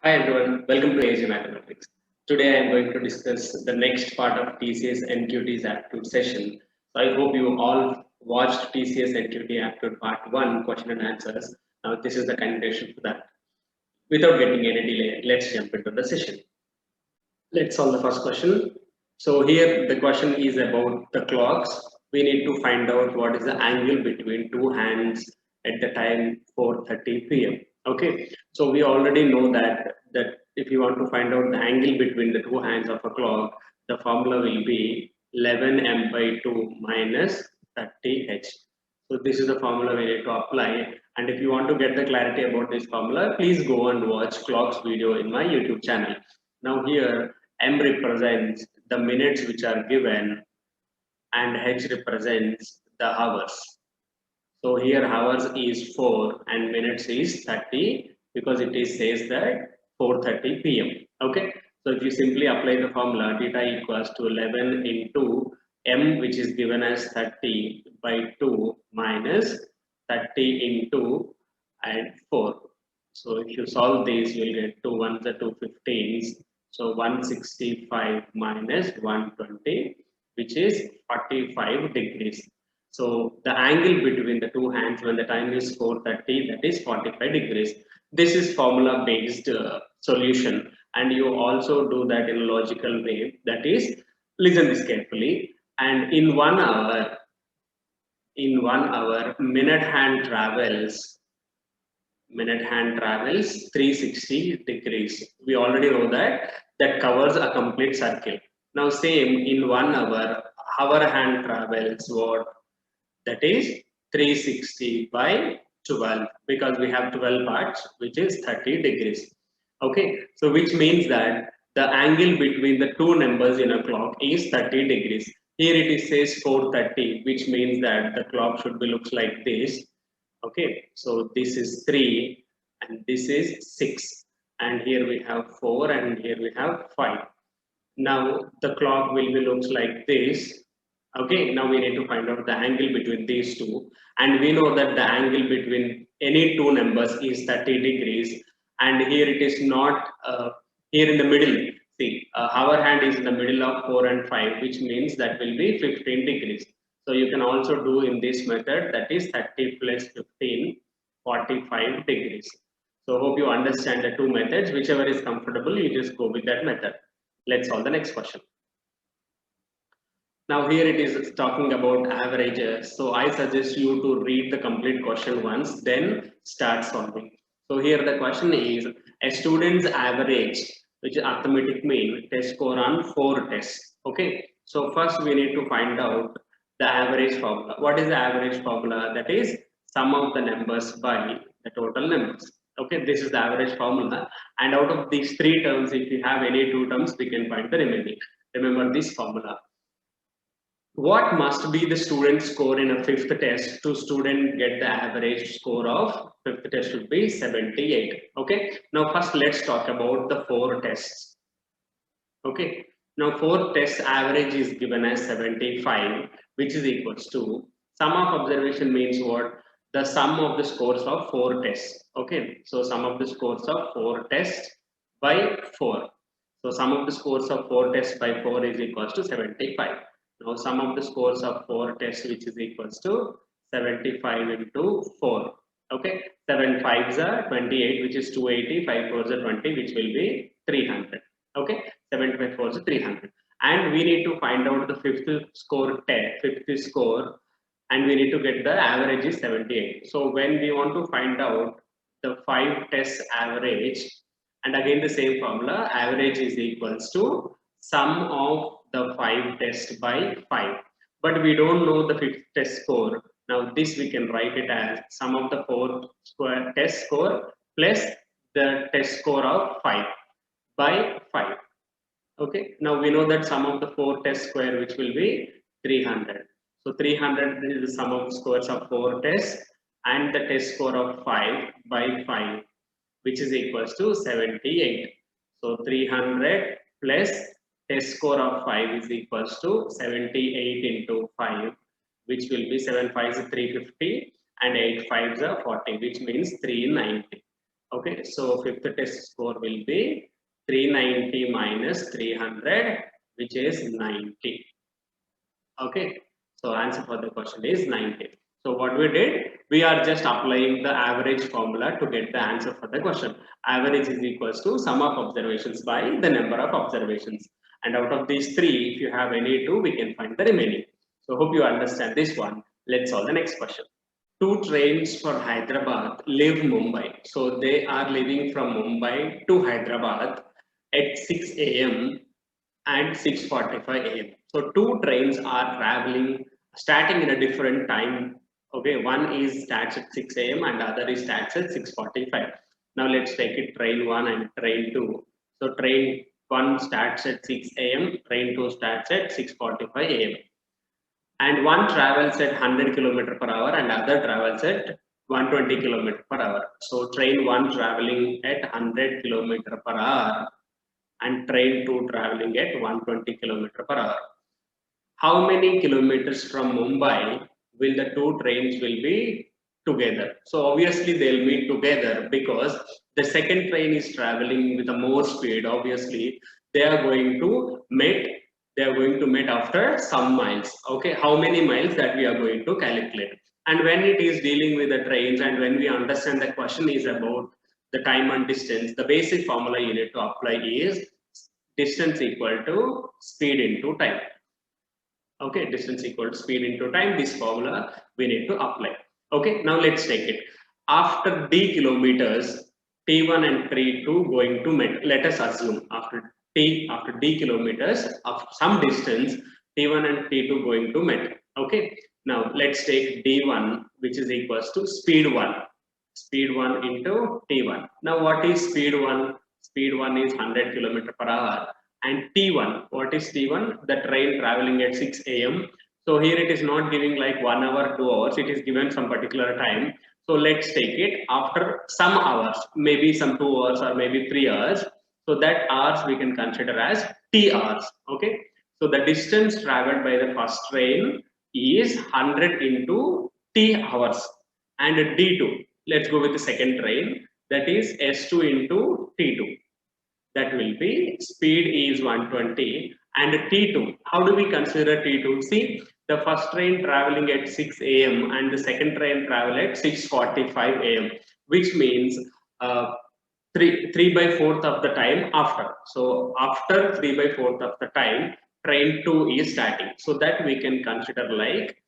Hi everyone, welcome to AG Mathematics. Today I am going to discuss the next part of TCS NQT's aptitude session. So I hope you all watched TCS NQT aptitude part 1 question and answers. Now this is the continuation for that. Without getting any delay, let's jump into the session. Let's solve the first question. So here the question is about the clocks. We need to find out what is the angle between two hands at the time 4:30 p.m. Okay, so we already know that if you want to find out the angle between the two hands of a clock, the formula will be 11m by 2 minus 30h. So this is the formula we need to apply. And if you want to get the clarity about this formula, please go and watch clocks video in my YouTube channel. Now here M represents the minutes which are given and H represents the hours. So here hours is 4 and minutes is 30 because it is says that 4:30 p.m. Okay. So if you simply apply the formula theta equals to 11 into m which is given as 30 by 2 minus 30 into and 4. So if you solve this you will get 2 ones are 2 15s. So 165 minus 120 which is 45 degrees. So the angle between the two hands when the time is 4:30 that is 45 degrees. This is formula based solution and you also do that in a logical way, that is listen this carefully, and in 1 hour minute hand travels 360 degrees. We already know that that covers a complete circle. Now same in 1 hour our hand travels what, that is 360 by 12 because we have 12 parts which is 30 degrees. Okay, so which means that the angle between the two numbers in a clock is 30 degrees. Here it is says 4:30 which means that the clock should be looks like this. Okay, so this is 3 and this is 6 and here we have 4 and here we have 5. Now the clock will be looks like this. Okay, now we need to find out the angle between these two, and we know that the angle between any two numbers is 30 degrees, and here it is not here in the middle. See, our hand is in the middle of 4 and 5, which means that will be 15 degrees. So you can also do in this method, that is 30 plus 15, 45 degrees. So hope you understand the two methods. Whichever is comfortable, you just go with that method. Let's solve the next question. Now here it is talking about averages. So I suggest you to read the complete question once, then start solving. So here the question is a student's average, which is arithmetic mean test score on 4 tests. Okay. So first we need to find out the average formula. What is the average formula? That is sum of the numbers by the total numbers. Okay, this is the average formula. And out of these three terms, if you have any two terms, we can find the remaining. Remember this formula. What must be the student score in a fifth test to student get the average score of fifth test should be 78. Okay. Now first let's talk about the 4 tests. Okay. Now 4 tests average is given as 75, which is equals to sum of observation means what? The sum of the scores of 4 tests. Okay. So sum of the scores of 4 tests by 4. So sum of the scores of 4 tests by 4 is equals to 75. Now sum of the scores of 4 tests which is equals to 75 into 4. Okay, 7 5s are 28 which is 280, 5 4s are 20 which will be 300. Okay, 75 4s are 300. And we need to find out the fifth score and we need to get the average is 78. So when we want to find out the 5 tests average, and again the same formula, average is equals to sum of the 5 tests by 5, but we don't know the fifth test score. Now this we can write it as sum of the 4 square test score plus the test score of 5 by 5. Okay, now we know that sum of the 4 test square which will be 300. So 300 is the sum of the scores of 4 tests and the test score of 5 by 5 which is equals to 78. So 300 plus test score of 5 is equals to 78 into 5, which will be 7 5 is 350 and 8 5 is 40, which means 390. Okay, so fifth test score will be 390 minus 300, which is 90. Okay, so answer for the question is 90. So what we did, we are just applying the average formula to get the answer for the question. Average is equals to sum of observations by the number of observations. And out of these three, if you have any two, we can find the remaining. So hope you understand this one. Let's solve the next question. Two trains for Hyderabad leave Mumbai. So they are leaving from Mumbai to Hyderabad at 6 a.m. and 6:45 a.m. So two trains are traveling, starting in a different time. Okay, one is starts at 6 a.m. and other is starts at 6:45. Now let's take it train one and train two. So train one starts at 6 a.m. Train two starts at 6:45 a.m. And one travels at 100 kilometer per hour and other travels at 120 kilometer per hour. So train one traveling at 100 kilometer per hour and train 2 traveling at 120 kilometer per hour. How many kilometers from Mumbai will the two trains will be together? So obviously they'll meet together because the second train is traveling with a more speed. Obviously they are going to meet. They are going to meet after some miles. Okay, how many miles that we are going to calculate? And when it is dealing with the trains and when we understand the question is about the time and distance, the basic formula you need to apply is distance equal to speed into time. Okay, distance equal to speed into time. This formula we need to apply. Okay, now let's take it. After d kilometers, t1 and t2 going to meet. Let us assume after d kilometers of some distance, t1 and t2 going to meet. Okay, now let's take d1, which is equals to speed 1. Speed 1 into t1. Now what is speed 1? Speed 1 is 100 km per hour. And T1, what is T1? The train traveling at 6 a.m. So here it is not giving like 1 hour, 2 hours, it is given some particular time. So let's take it after some hours, maybe some 2 hours or maybe 3 hours. So that hours we can consider as T hours. Okay. So the distance traveled by the first train is 100 into T hours. And D2, let's go with the second train, that is S2 into T2. That will be speed is 120 and T2. How do we consider T2? See, the first train traveling at 6 a.m. and the second train travel at 6:45 a.m. which means 3 by 4th of the time after. So after 3 by 4th of the time, train 2 is starting. So that we can consider like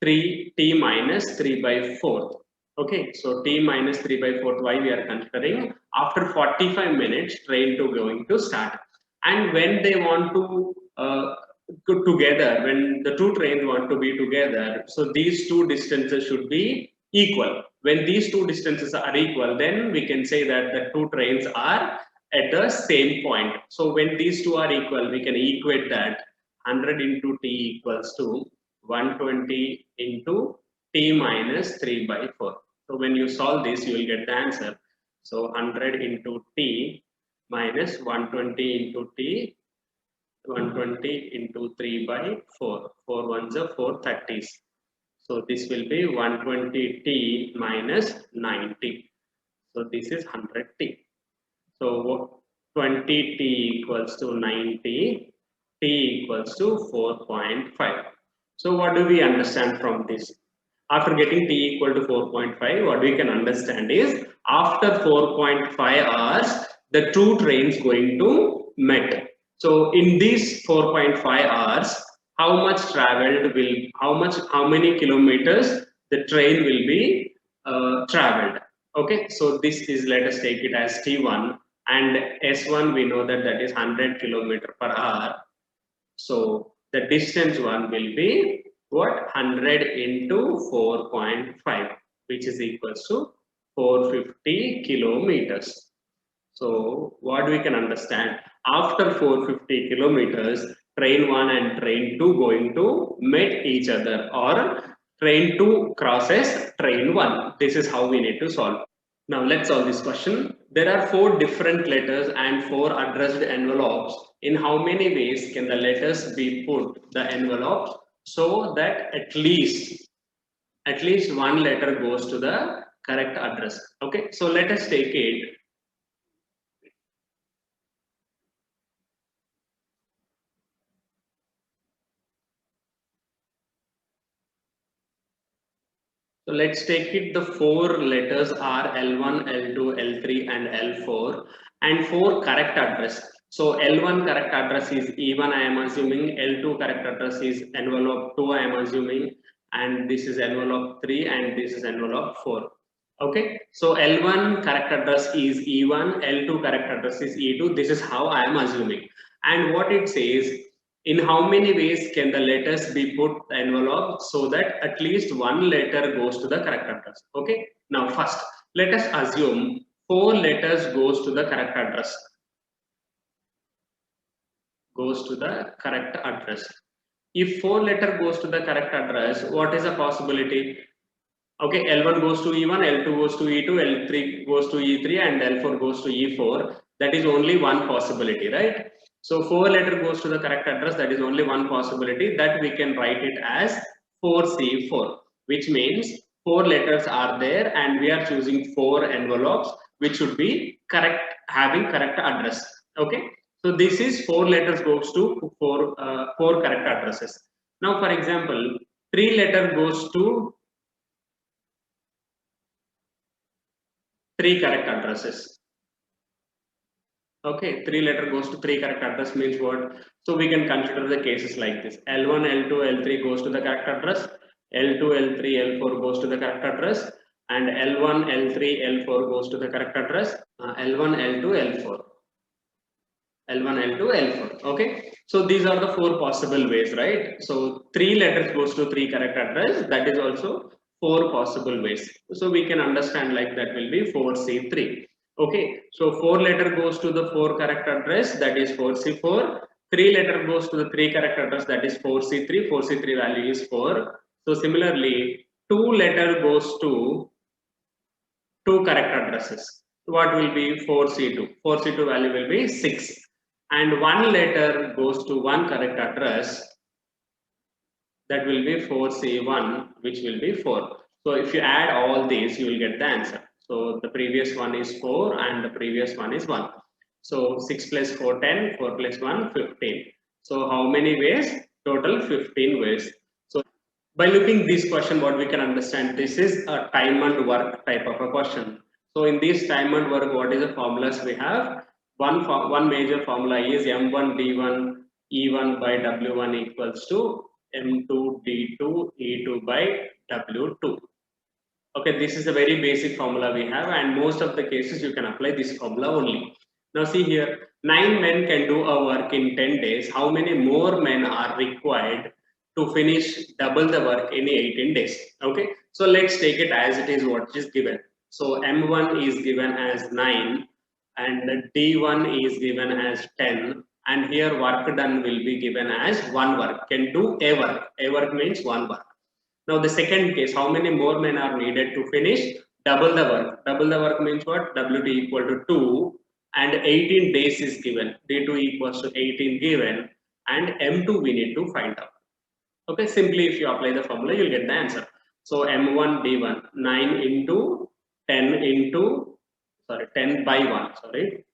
3t minus 3 by 4th. Okay, so t minus 3 by 4th, why we are considering after 45 minutes train 2 going to start. And when they want to go together, when the two trains want to be together, so these two distances should be equal. When these two distances are equal, then we can say that the two trains are at the same point. So when these two are equal, we can equate that 100 into t equals to 120 into t minus 3 by 4. So when you solve this, you will get the answer. So 100 into t minus 120 into t, 120 into 3 by 4. 4 ones are 430s. So this will be 120t minus 90. So this is 100t. So 20t equals to 90, t equals to 4.5. So what do we understand from this? After getting t equal to 4.5, what we can understand is after 4.5 hours, the two trains going to meet. So in these 4.5 hours, how much traveled will, how many kilometers the train will be traveled. Okay, so this is, let us take it as T1 and S1, we know that that is 100 kilometer per hour. So the distance one will be what? 100 into 4.5, which is equals to 450 kilometers. So what we can understand, after 450 kilometers, train 1 and train 2 going to meet each other, or train 2 crosses train 1. This is how we need to solve. Now let's solve this question. There are 4 different letters and 4 addressed envelopes. In how many ways can the letters be put the envelopes so that at least one letter goes to the correct address. Okay, so let us take it. So let's take it, the four letters are L1, L2, L3 and L4 and four correct address. So L1 correct address is E1 I am assuming, L2 correct address is envelope 2 I am assuming, and this is envelope 3 and this is envelope 4. Okay, so L1 correct address is E1, L2 correct address is E2. This is how I am assuming. And what it says, in how many ways can the letters be put envelope so that at least one letter goes to the correct address? Okay, now first let us assume four letters goes to the correct address. Goes to the correct address. If four letter goes to the correct address, what is the possibility? Okay, L1 goes to E1, L2 goes to E2, L3 goes to E3 and L4 goes to E4. That is only one possibility, right? So 4 letter goes to the correct address, that is only one possibility, that we can write it as 4C4, which means 4 letters are there and we are choosing 4 envelopes which should be correct, having correct address. Okay, so this is 4 letters goes to 4 correct addresses. Now for example, 3 letter goes to 3 correct addresses. Okay, 3 letter goes to 3 correct address means what? So we can consider the cases like this. L1, L2, L3 goes to the correct address. L2, L3, L4 goes to the correct address. And L1, L3, L4 goes to the correct address. L1, L2, L4. L1, L2, L4. Okay, so these are the 4 possible ways, right? So 3 letters goes to 3 correct address. That is also 4 possible ways. So we can understand like that will be 4C3. Okay, so 4 letter goes to the 4 correct address, that is 4C4. 3 letter goes to the 3 correct address, that is 4C3. 4C3 value is 4. So similarly, 2 letter goes to 2 correct addresses. What will be 4C2? 4C2 value will be 6. And 1 letter goes to 1 correct address, that will be 4C1, which will be 4. So if you add all these, you will get the answer. So the previous one is 4 and the previous one is 1. So 6 plus 4, 10, 4 plus 1, 15. So how many ways? Total 15 ways. So by looking this question, what we can understand, this is a time and work type of a question. So in this time and work, what is the formulas we have? One major formula is M1 D1 E1 by W1 equals to M2 D2 E2 by W2. Okay, this is a very basic formula we have, and most of the cases you can apply this formula only. Now see here, 9 men can do a work in 10 days. How many more men are required to finish double the work in 18 days? Okay, so let's take it as it is what is given. So M1 is given as 9 and D1 is given as 10, and here work done will be given as one work, can do a work. A work means one work. Now the second case, how many more men are needed to finish double the work? Double the work means what? WT equal to 2 and 18 days is given. D2 equals to 18 given and M2 we need to find out. Okay, simply if you apply the formula, you'll get the answer. So M1 D1, 9 into 10 into, sorry, 10 by 1, sorry.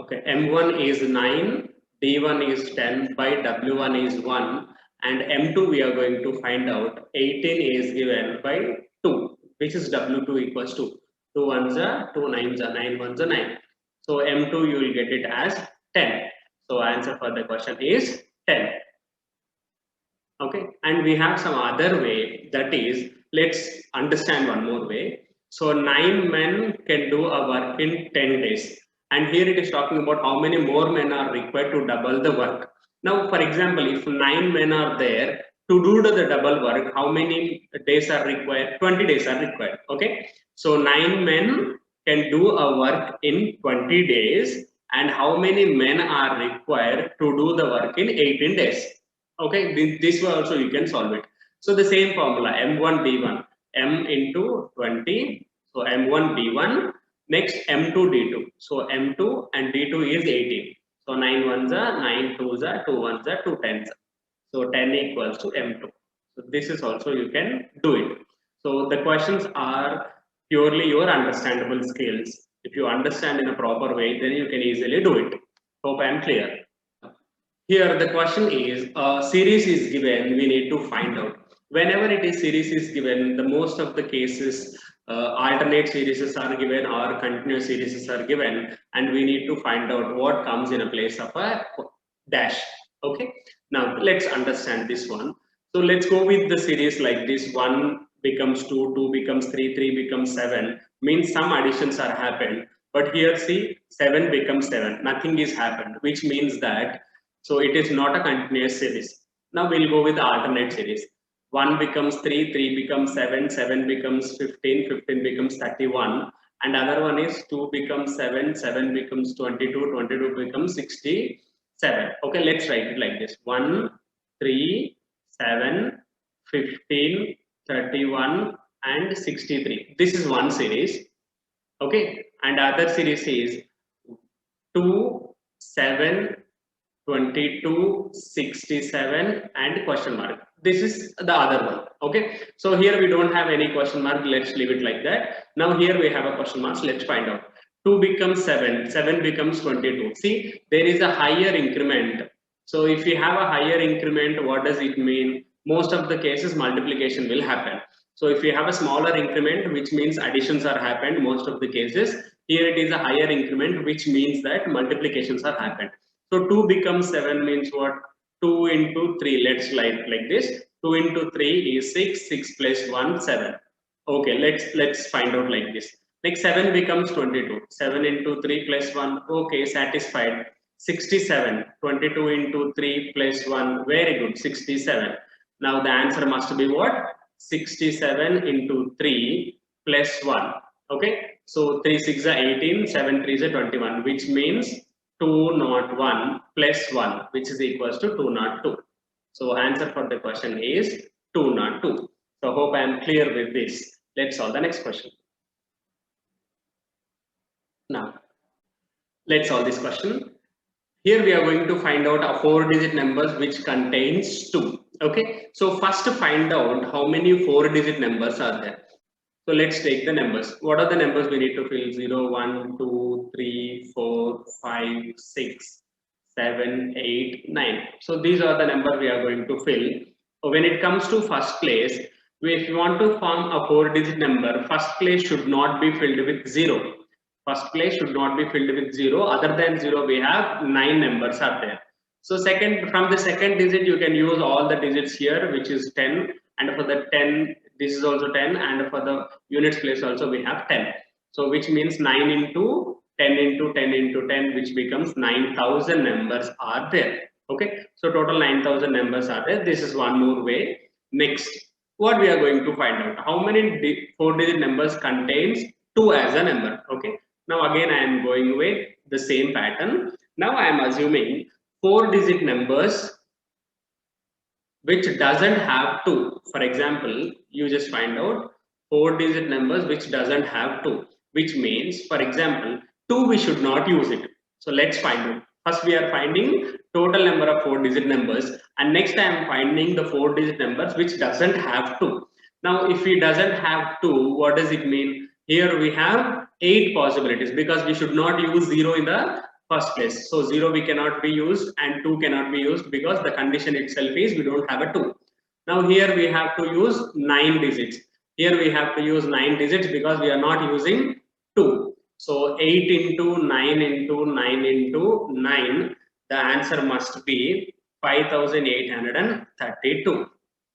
Okay, M1 is 9, D1 is 10 by W1 is 1 and M2 we are going to find out 18 is given by 2, which is W2 equals to 2 ones are 2 nines are 9 ones are 9. So M2 you will get it as 10. So answer for the question is 10. Okay, and we have some other way, that is, let's understand one more way. So 9 men can do a work in 10 days. And here it is talking about how many more men are required to double the work. Now, for example, if 9 men are there to do the double work, how many days are required? 20 days are required. Okay, so 9 men can do a work in 20 days. And how many men are required to do the work in 18 days? Okay, this way also you can solve it. So the same formula, M1 D1, M into 20, so M1 D1, next M2 D2. So M2 and D2 is 18. So 9 ones are 9 twos are 2 ones are 2 tens. So 10 equals to M2. So this is also you can do it. So the questions are purely your understandable skills. If you understand in a proper way, then you can easily do it. Hope I am clear. Here the question is, a series is given, we need to find out. Whenever it is series is given, the most of the cases alternate series are given or continuous series are given, and we need to find out what comes in a place of a dash. Okay, now let's understand this one. So let's go with the series like this: 1 becomes 2, 2 becomes 3, 3 becomes 7, means some additions are happened. But here see, 7 becomes 7, nothing is happened, which means that so it is not a continuous series. Now we'll go with the alternate series. 1 becomes 3, 3 becomes 7, 7 becomes 15, 15 becomes 31. And other one is 2 becomes 7, 7 becomes 22, 22 becomes 67. Okay, let's write it like this. 1, 3, 7, 15, 31 and 63. This is one series. Okay, and other series is 2, 7, 22, 67 and question mark. This is the other one. Okay, so here we don't have any question mark, let's leave it like that. Now here we have a question mark, let's find out. 2 becomes 7, 7 becomes 22. See, there is a higher increment. So if you have a higher increment, what does it mean? Most of the cases multiplication will happen. So if you have a smaller increment, which means additions are happened most of the cases, here it is a higher increment, which means that multiplications are happened. So 2 becomes 7 means what? 2 into 3. Let's write like this. 2 into 3 is 6. 6 plus 1, 7. Okay, let's find out like this. Like 7 becomes 22. 7 into 3 plus 1. Okay, satisfied. 67. 22 into 3 plus 1. Very good. 67. Now the answer must be what? 67 into 3 plus 1. Okay, so 3 6 are 18. 7 3 is 21, which means 201 plus 1, which is equals to 202. So answer for the question is 202. So hope I am clear with this. Let's solve the next question. Now, let's solve this question. Here we are going to find out a 4-digit numbers which contains 2. Okay, so first to find out how many 4-digit numbers are there. So let's take the numbers. What are the numbers we need to fill? 0, 1, 2, 3, 4, 5, 6, 7, 8, 9. So these are the numbers we are going to fill. When it comes to first place, if you want to form a 4-digit number, first place should not be filled with 0. First place should not be filled with 0. Other than 0, we have 9 numbers are there. So from the second digit, you can use all the digits here, which is 10. And for the 10, this is also 10. And for the units place also, we have 10. So which means 9 into 10 into 10 into 10, which becomes 9,000 numbers are there. Okay, so total 9,000 numbers are there. This is one more way. Next, what we are going to find out, how many 4-digit numbers contains 2 as a number. Okay, now again I am going with the same pattern. Now I am assuming 4-digit numbers which doesn't have 2. For example, you just find out 4-digit numbers which doesn't have 2, which means, for example, 2 we should not use it. So let's find out. First we are finding total number of 4-digit numbers, and next I am finding the 4-digit numbers which doesn't have 2. Now if it doesn't have 2, what does it mean? Here we have 8 possibilities, because we should not use 0 in the first place. So 0 we cannot be used and 2 cannot be used, because the condition itself is we don't have a 2. Now here we have to use 9 digits. Here we have to use 9 digits because we are not using 2. So 8 into 9 into 9 into 9, the answer must be 5,832.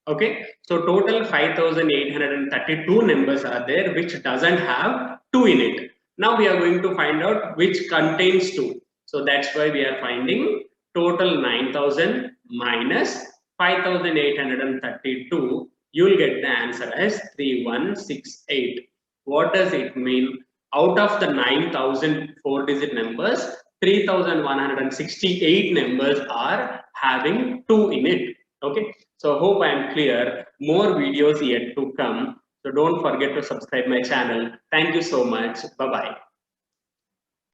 Okay, so total 5,832 numbers are there which doesn't have 2 in it. Now we are going to find out which contains 2. So that's why we are finding total 9,000 minus 5,832. You will get the answer as 3168. What does it mean? Out of the 9,000 4-digit numbers, 3,168 numbers are having 2 in it. Okay, so hope I am clear. More videos yet to come. So don't forget to subscribe my channel. Thank you so much. Bye bye.